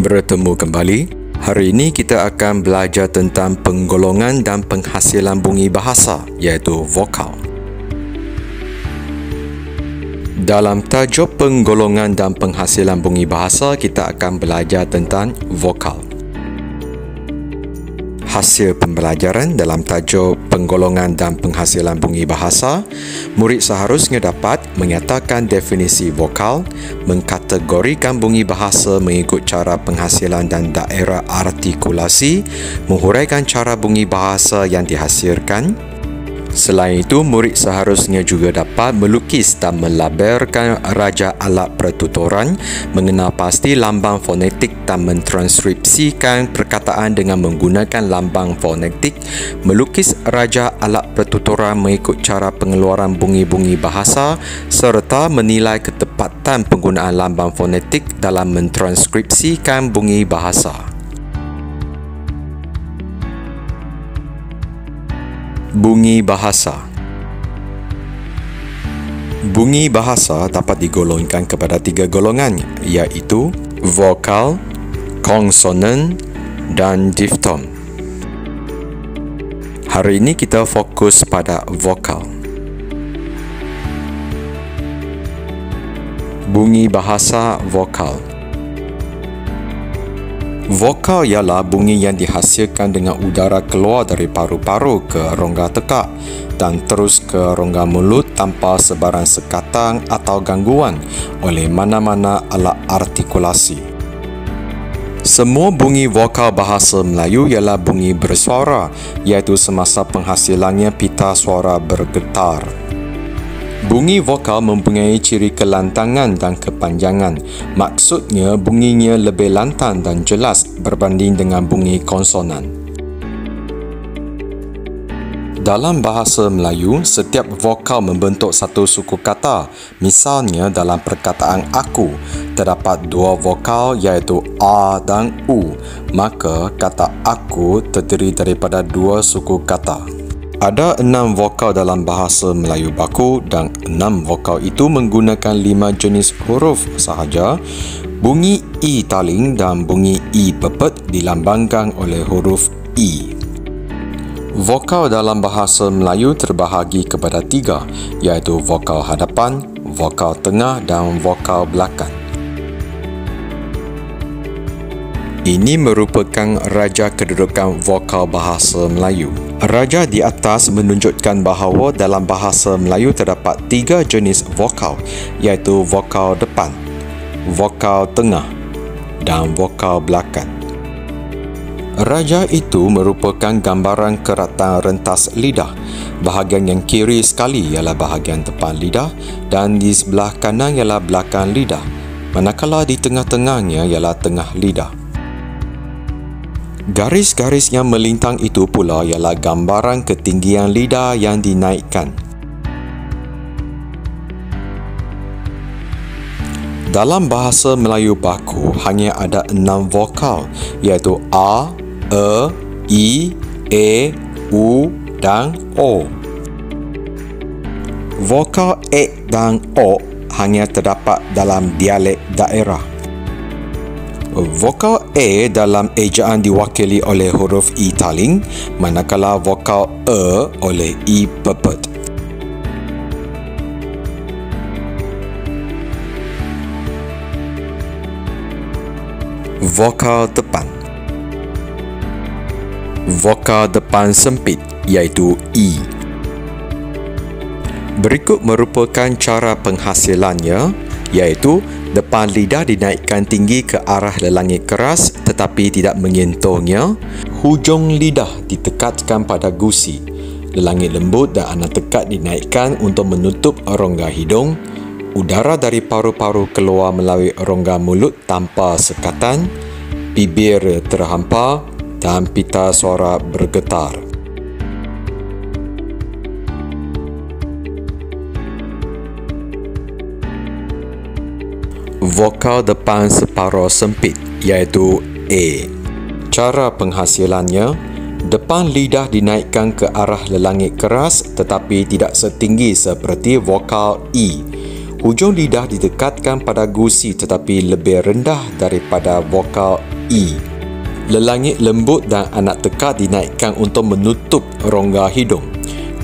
Bertemu kembali. Hari ini kita akan belajar tentang penggolongan dan penghasilan bunyi bahasa, iaitu vokal. Dalam tajuk penggolongan dan penghasilan bunyi bahasa, kita akan belajar tentang vokal. Hasil pembelajaran dalam tajuk penggolongan dan penghasilan bunyi bahasa, murid seharusnya dapat menyatakan definisi vokal, mengkategorikan bunyi bahasa mengikut cara penghasilan dan daerah artikulasi, menghuraikan cara bunyi bahasa yang dihasilkan. Selain itu, murid seharusnya juga dapat melukis dan melaberkan raja alat pertuturan, mengenal pasti lambang fonetik dan mentranskripsikan perkataan dengan menggunakan lambang fonetik, melukis raja alat pertuturan mengikut cara pengeluaran bunyi-bunyi bahasa, serta menilai ketepatan penggunaan lambang fonetik dalam mentranskripsikan bunyi bahasa. Bunyi bahasa. Bunyi bahasa dapat digolongkan kepada 3 golongan, iaitu vokal, konsonan dan difton. Hari ini kita fokus pada vokal. Bunyi bahasa vokal. Vokal ialah bunyi yang dihasilkan dengan udara keluar dari paru-paru ke rongga tekak dan terus ke rongga mulut tanpa sebarang sekatan atau gangguan oleh mana-mana alat artikulasi. Semua bunyi vokal bahasa Melayu ialah bunyi bersuara, iaitu semasa penghasilannya pita suara bergetar. Bunyi vokal mempunyai ciri kelantangan dan kepanjangan. Maksudnya, bunyinya lebih lantang dan jelas berbanding dengan bunyi konsonan. Dalam bahasa Melayu, setiap vokal membentuk satu suku kata. Misalnya, dalam perkataan aku, terdapat 2 vokal iaitu A dan U. Maka, kata aku terdiri daripada 2 suku kata. Ada 6 vokal dalam bahasa Melayu baku dan 6 vokal itu menggunakan 5 jenis huruf sahaja. Bunyi I taling dan bunyi I pepet dilambangkan oleh huruf I. Vokal dalam bahasa Melayu terbahagi kepada 3, iaitu vokal hadapan, vokal tengah dan vokal belakang. Ini merupakan raja kedudukan vokal bahasa Melayu. Raja di atas menunjukkan bahawa dalam bahasa Melayu terdapat 3 jenis vokal, iaitu vokal depan, vokal tengah dan vokal belakang. Raja itu merupakan gambaran keratan rentas lidah. Bahagian yang kiri sekali ialah bahagian depan lidah dan di sebelah kanan ialah belakang lidah, manakala di tengah-tengahnya ialah tengah lidah. Garis-garis yang melintang itu pula ialah gambaran ketinggian lidah yang dinaikkan. Dalam bahasa Melayu baku hanya ada 6 vokal, iaitu A, E, I, E, U dan O. Vokal E dan O hanya terdapat dalam dialek daerah. Vokal E dalam ejaan diwakili oleh huruf I taling, manakala vokal E oleh I pepet. Vokal depan. Vokal depan sempit, iaitu I. Berikut merupakan cara penghasilannya, iaitu depan lidah dinaikkan tinggi ke arah lelangit keras tetapi tidak menyentuhnya. Hujung lidah ditekatkan pada gusi. Lelangit lembut dan anak tekak dinaikkan untuk menutup rongga hidung. Udara dari paru-paru keluar melalui rongga mulut tanpa sekatan. Bibir terhampar dan pita suara bergetar. Vokal depan separuh sempit, iaitu A. Cara penghasilannya, depan lidah dinaikkan ke arah lelangit keras tetapi tidak setinggi seperti vokal I. Hujung lidah didekatkan pada gusi tetapi lebih rendah daripada vokal E. Lelangit lembut dan anak tekak dinaikkan untuk menutup rongga hidung.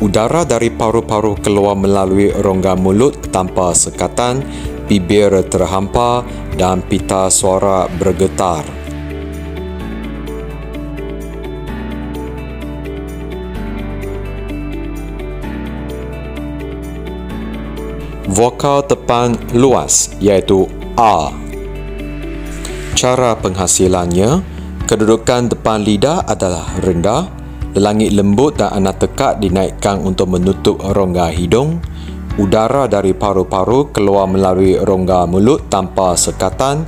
Udara dari paru-paru keluar melalui rongga mulut tanpa sekatan, bibir terhampar dan pita suara bergetar. Vokal tepang luas iaitu A. Cara penghasilannya, kedudukan depan lidah adalah rendah, lelangit lembut dan anak tekak dinaikkan untuk menutup rongga hidung, udara dari paru-paru keluar melalui rongga mulut tanpa sekatan,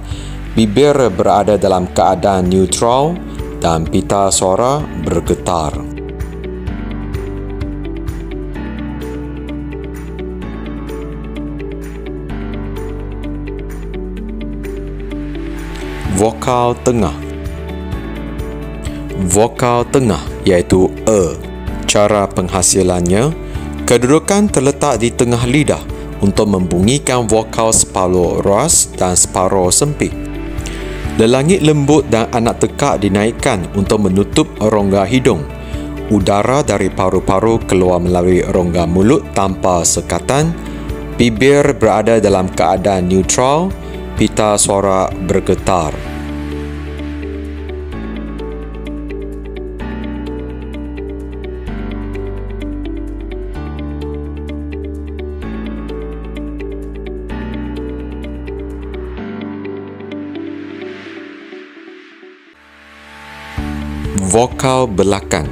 bibir berada dalam keadaan neutral dan pita suara bergetar. Vokal tengah. Vokal tengah iaitu E. Cara penghasilannya, kedudukan terletak di tengah lidah untuk membunyikan vokal separuh ras dan separuh sempit. Lelangit lembut dan anak tekak dinaikkan untuk menutup rongga hidung. Udara dari paru-paru keluar melalui rongga mulut tanpa sekatan. Bibir berada dalam keadaan neutral. Pita suara bergetar. Vokal belakang.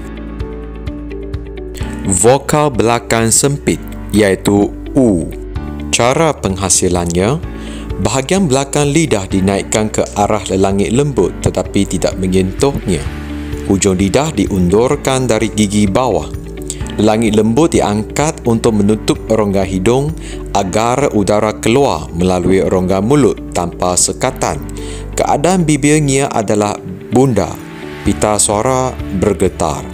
Vokal belakang sempit iaitu U. Cara penghasilannya, bahagian belakang lidah dinaikkan ke arah lelangit lembut tetapi tidak menyentuhnya. Hujung lidah diundurkan dari gigi bawah. Lelangit lembut diangkat untuk menutup rongga hidung agar udara keluar melalui rongga mulut tanpa sekatan. Keadaan bibirnya adalah bunda. Pita suara bergetar.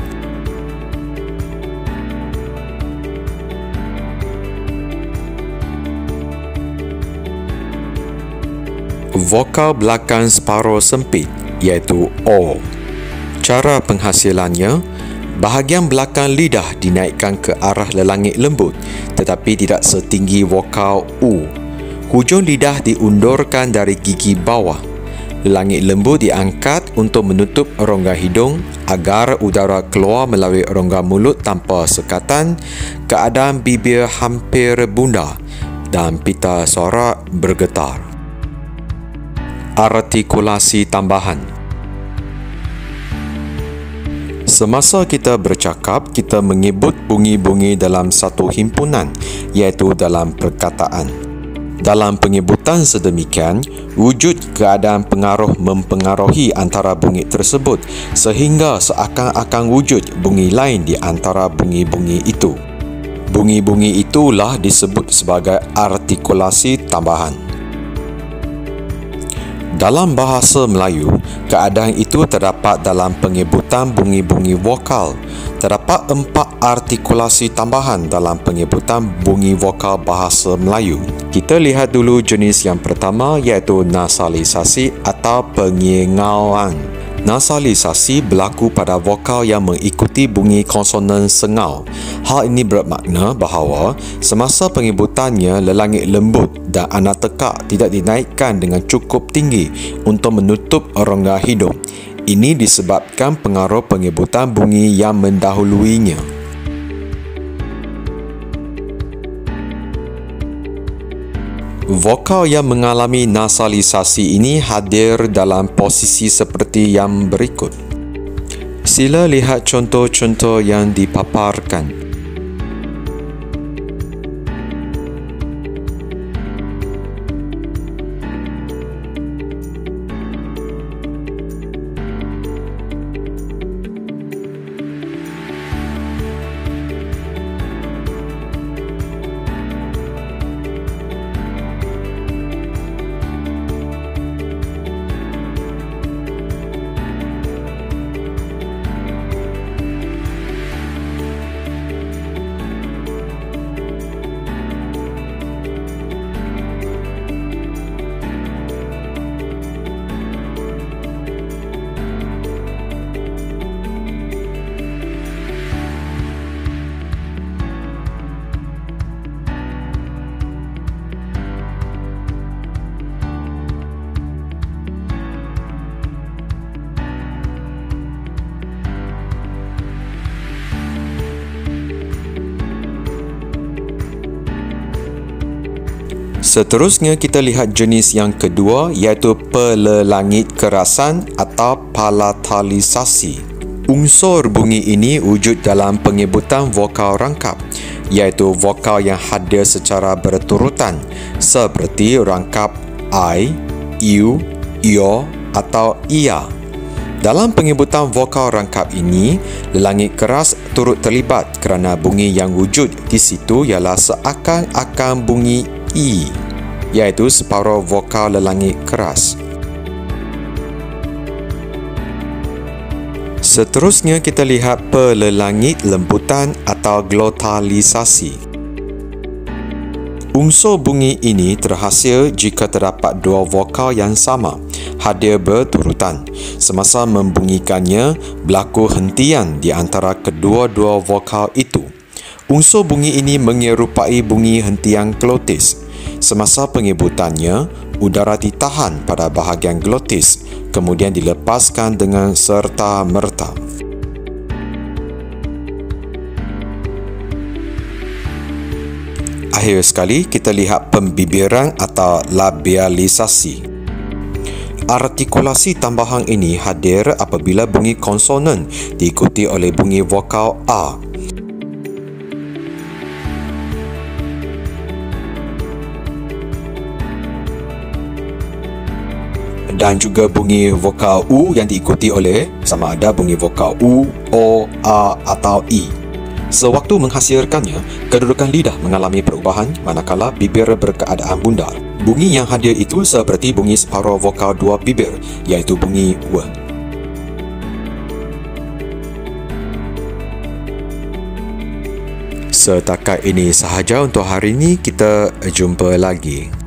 Vokal belakang separuh sempit iaitu O. Cara penghasilannya, bahagian belakang lidah dinaikkan ke arah lelangit lembut tetapi tidak setinggi vokal U. Hujung lidah diundurkan dari gigi bawah. Lelangit lembut diangkat untuk menutup rongga hidung agar udara keluar melalui rongga mulut tanpa sekatan. Keadaan bibir hampir bunda dan pita suara bergetar. Artikulasi tambahan. Semasa kita bercakap, kita menyebut bunyi-bunyi dalam satu himpunan, iaitu dalam perkataan. Dalam penyebutan sedemikian, wujud keadaan pengaruh mempengaruhi antara bunyi tersebut sehingga seakan-akan wujud bunyi lain di antara bunyi-bunyi itu. Bunyi-bunyi itulah disebut sebagai artikulasi tambahan. Dalam bahasa Melayu, keadaan itu terdapat dalam penyebutan bunyi-bunyi vokal. Terdapat 4 artikulasi tambahan dalam penyebutan bunyi vokal bahasa Melayu. Kita lihat dulu jenis yang pertama iaitu nasalisasi atau pengingauan. Nasalisasi berlaku pada vokal yang mengikuti bunyi konsonan sengau. Hal ini bermakna bahawa semasa penyebutannya lelangit lembut dan anak tekak tidak dinaikkan dengan cukup tinggi untuk menutup rongga hidung. Ini disebabkan pengaruh penyebutan bunyi yang mendahuluinya. Vokal yang mengalami nasalisasi ini hadir dalam posisi seperti yang berikut. Sila lihat contoh-contoh yang dipaparkan. Seterusnya kita lihat jenis yang kedua iaitu pelelangit kerasan atau palatalisasi. Unsur bunyi ini wujud dalam penyebutan vokal rangkap iaitu vokal yang hadir secara berturutan seperti rangkap I, U, Io atau Ia. Dalam penyebutan vokal rangkap ini, lelangit keras turut terlibat kerana bunyi yang wujud di situ ialah seakan-akan bunyi I, iaitu separuh vokal lelangit keras. Seterusnya kita lihat pelelangit lembutan atau glotalisasi. Unsur bunyi ini terhasil jika terdapat dua vokal yang sama hadir berturutan. Semasa membunyikannya, berlaku hentian di antara kedua-dua vokal itu. Unsur bunyi ini menyerupai bunyi hentian glotis. Semasa penyebutannya, udara ditahan pada bahagian glotis, kemudian dilepaskan dengan serta-merta. Akhir sekali, kita lihat pembibiran atau labialisasi. Artikulasi tambahan ini hadir apabila bunyi konsonan diikuti oleh bunyi vokal A. Dan juga bunyi vokal U yang diikuti oleh sama ada bunyi vokal U, O, A atau I. Sewaktu menghasilkannya, kedudukan lidah mengalami perubahan manakala bibir berkeadaan bundar. Bunyi yang hadir itu seperti bunyi separuh vokal dua bibir, iaitu bunyi W. Setakat ini sahaja untuk hari ini, kita jumpa lagi.